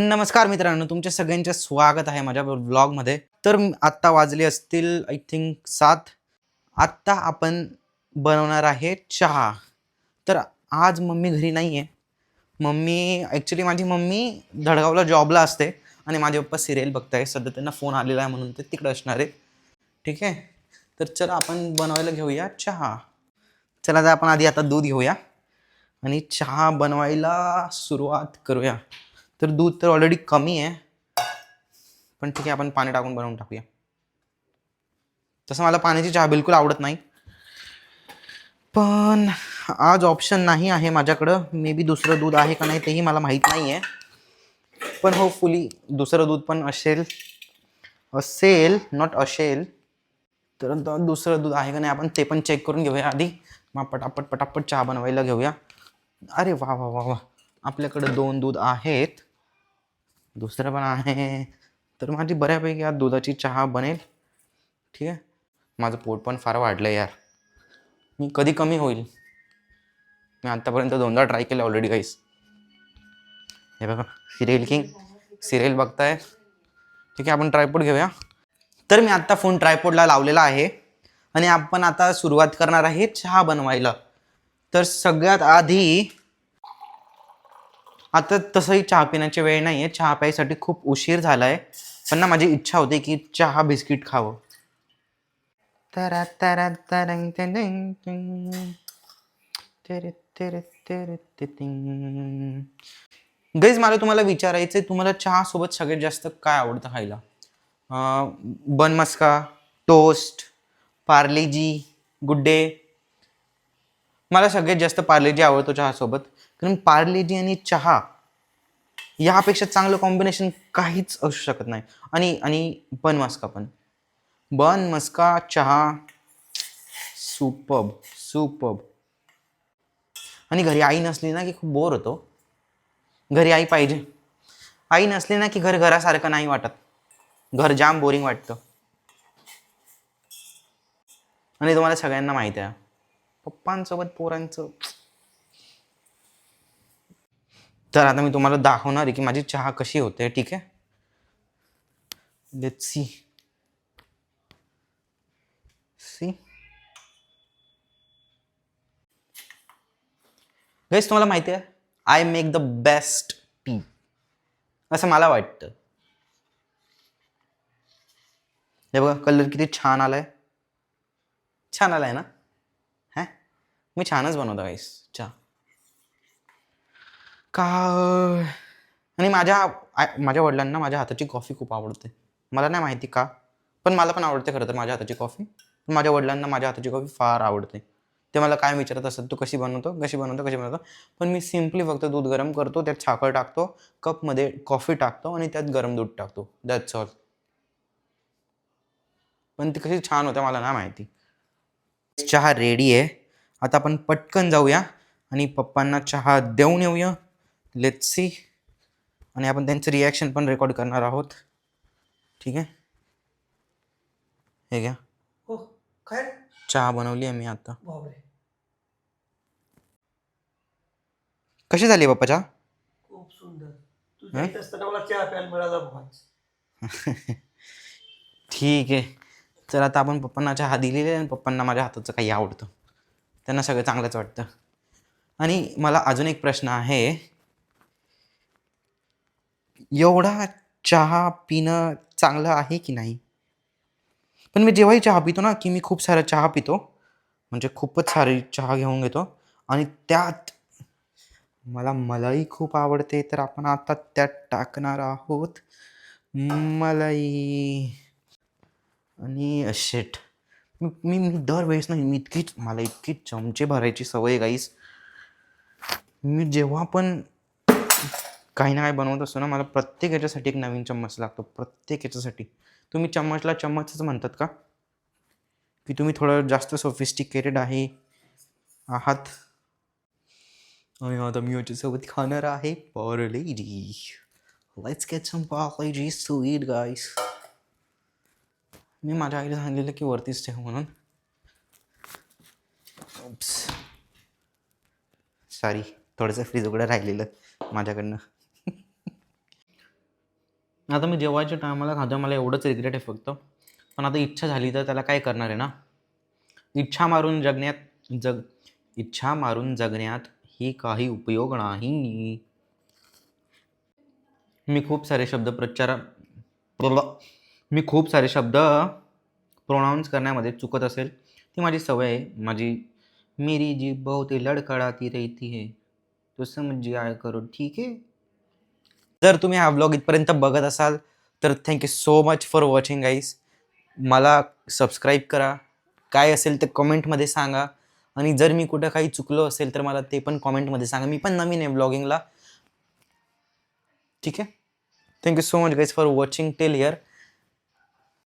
नमस्कार मित्रांनो, तुमच्या सगळ्यांचे स्वागत आहे माझ्या ब्लॉगमध्ये. तर आत्ता वाजले असतील आय थिंक 7. आत्ता आपण बनवणार आहे चहा. तर आज मम्मी घरी नाही आहे. ॲक्च्युली माझी मम्मी धडगावला जॉबला असते आणि माझे पप्पा सिरियल बघताय. सध्या त्यांना फोन आलेला आहे म्हणून ते तिकडे असणार आहे. ठीक आहे, तर चला आपण बनवायला घेऊया चहा. चला तर आपण आधी आता दूध घेऊया आणि चहा बनवायला सुरुवात करूया. तर दूध तर ऑलरेडी कमी आहे, पण ठीक आहे, आपण पाणी टाकून बनवून टाकूया. तसं मला पाण्याची चहा बिलकुल आवडत नाही, पण आज ऑप्शन नाही आहे माझ्याकडं. मे बी दुसरं दूध आहे का नाही तेही मला माहीत नाही आहे, पण होपफुली दुसरं दूध पण असेल नॉट असेल. तर दुसरं दूध आहे का नाही आपण ते पण चेक करून घेऊया आधी. मग पटापट चहा बनवायला घेऊया. अरे वा वा वा वा, आपल्याकडं 2 दूध आहेत, दुसरं पण आहे. तर माझी बऱ्यापैकी आज दुधाची चहा बनेल. ठीक आहे, माझं पोट पण फार वाढलं यार. मी कधी कमी होईल. मी आत्तापर्यंत 2दा ट्राय केलं ऑलरेडी गाईस. हे बघा, सिरियल बघताय. ठीक आहे, आपण ट्रायपॉड घेऊया. तर मी आत्ता फोन ट्रायपॉडला लावलेला आहे आणि आपण आता सुरुवात करणार आहे चहा बनवायला. तर सगळ्यात आधी, आता तसंही चहा पिण्याची वेळ नाही आहे, चहा प्यायसाठी खूप उशीर झाला आहे, पण ना माझी इच्छा होती की चहा बिस्किट खावं. तरा तरा तरंग तरंग तरंग. तेरे तेरे तेरे तितिंग. गाईज, मला तुम्हाला विचारायचं आहे, तुम्हाला चहा सोबत सगळ्यात जास्त काय आवडतं खायला? बन मस्का, टोस्ट, पार्लेजी, गुड डे. मला सगळ्यात जास्त पार्लेजी आवडतो चहासोबत, कारण पार्लेजी आणि चहा यापेक्षा चांगलं कॉम्बिनेशन काहीच असू शकत नाही. आणि बन मस्का पण, बन मस्का चहा, सुपर्ब. आणि घरी आई नसली ना की खूप बोर होतो. घरी आई पाहिजे. आई नसली ना की घरासारखं नाही वाटत. घर जाम बोरिंग वाटतं. आणि तुम्हाला सगळ्यांना माहिती आहे, पप्पांसोबत पोरांचं. तर आता मी तुम्हाला दाखवणार आहे की माझी चहा कशी होते. ठीक आहे, लेट्स सी. गाईस, तुम्हाला माहिती आहे, I make the best T, असं मला वाटतं. हे बघा, कलर किती छान आलाय. छान आलाय ना? हा, मी छानच बनवतो गाईस चहा. का आणि माझ्या वडिलांना माझ्या हाताची कॉफी खूप आवडते. मला नाही माहिती का, पण मला पण आवडते खरं तर माझ्या हाताची कॉफी. पण माझ्या वडिलांना माझ्या हाताची कॉफी फार आवडते. ते मला काय विचारत असतात, तू कशी बनवतो. पण मी सिम्पली फक्त दूध गरम करतो, त्यात साखर टाकतो, कपमध्ये कॉफी टाकतो आणि त्यात गरम दूध टाकतो. That's all. पण ती कशी छान होते मला नाही माहिती. चहा रेडी आहे. आता आपण पटकन जाऊया आणि पप्पांना चहा देऊन येऊया. Let's see. आणि आपण त्यांचं रिॲक्शन पण रेकॉर्ड करणार आहोत. ठीक आहे, हे घ्या. हो, काय चहा बनवली आहे मी आता. बापरे, कशी झाली पप्पा चहा? खूप सुंदर. तुझ्या इथं असताना मला चहा प्यायला मिळाला बाबा. ठीक आहे, तर आता आपण पप्पांना चहा दिलेली आहे आणि पप्पांना माझ्या हाताचं काही आवडतं. त्यांना सगळं चांगलंच वाटतं. आणि मला अजून एक प्रश्न आहे, एवढा चहा पिणं चांगलं आहे की नाही? पण मी जेव्हाही चहा पितो ना, की मी खूप सारा चहा पितो, म्हणजे खूपच सारी चहा घेऊन घेतो आणि त्यात मला मलाई खूप आवडते. तर आपण आता त्यात टाकणार आहोत मलाई. आणि शेट, मी मी दरवेळेस नाही, मला इतकी चमचे भरायची सवय गाईस. मी जेव्हा पण काही ना काही बनवत असतो ना, मला प्रत्येक याच्यासाठी एक नवीन चम्मच लागतो. प्रत्येक याच्यासाठी. तुम्ही चम्मचला चम्मचच म्हणतात का? की तुम्ही थोडं जास्त सोफिस्टिकेटेड आहात? आणि आता मी याच्यासोबत खाणार आहे Parle G. Let's get some Parle G sweet guys. मी माझ्या आईला सांगितलेलं की वरतीच ठेव म्हणून. सॉरी, थोडंसं फ्रीज उघडं राहिलेलं माझ्याकडनं. आता मी जेवायच्या टायमाला खातो, मला एवढंच रिग्रेट आहे फक्त. पण आता इच्छा झाली तर त्याला काय करणार आहे ना. इच्छा मारून जगण्यात ही काही उपयोग नाही. मी खूप सारे शब्द मी खूप सारे शब्द प्रोनाऊन्स करण्यामध्ये चुकत असेल, ती माझी सवय आहे. मेरी जीभ बहुत ही लड़खड़ाती रहती है, तो समझ जाया करो, ठीक आहे. जर तुम्ही हा व्लॉग इथपर्यंत बघत असाल तर thank you so much for watching guys. मला सबस्क्राईब करा, काय असेल ते कमेंटमध्ये सांगा, आणि जर मी कुठं काही चुकलो असेल तर मला ते पण कमेंटमध्ये सांगा. मी पण नवीन आहे ब्लॉगिंगला, ठीक आहे. Thank you so much guys for watching till here.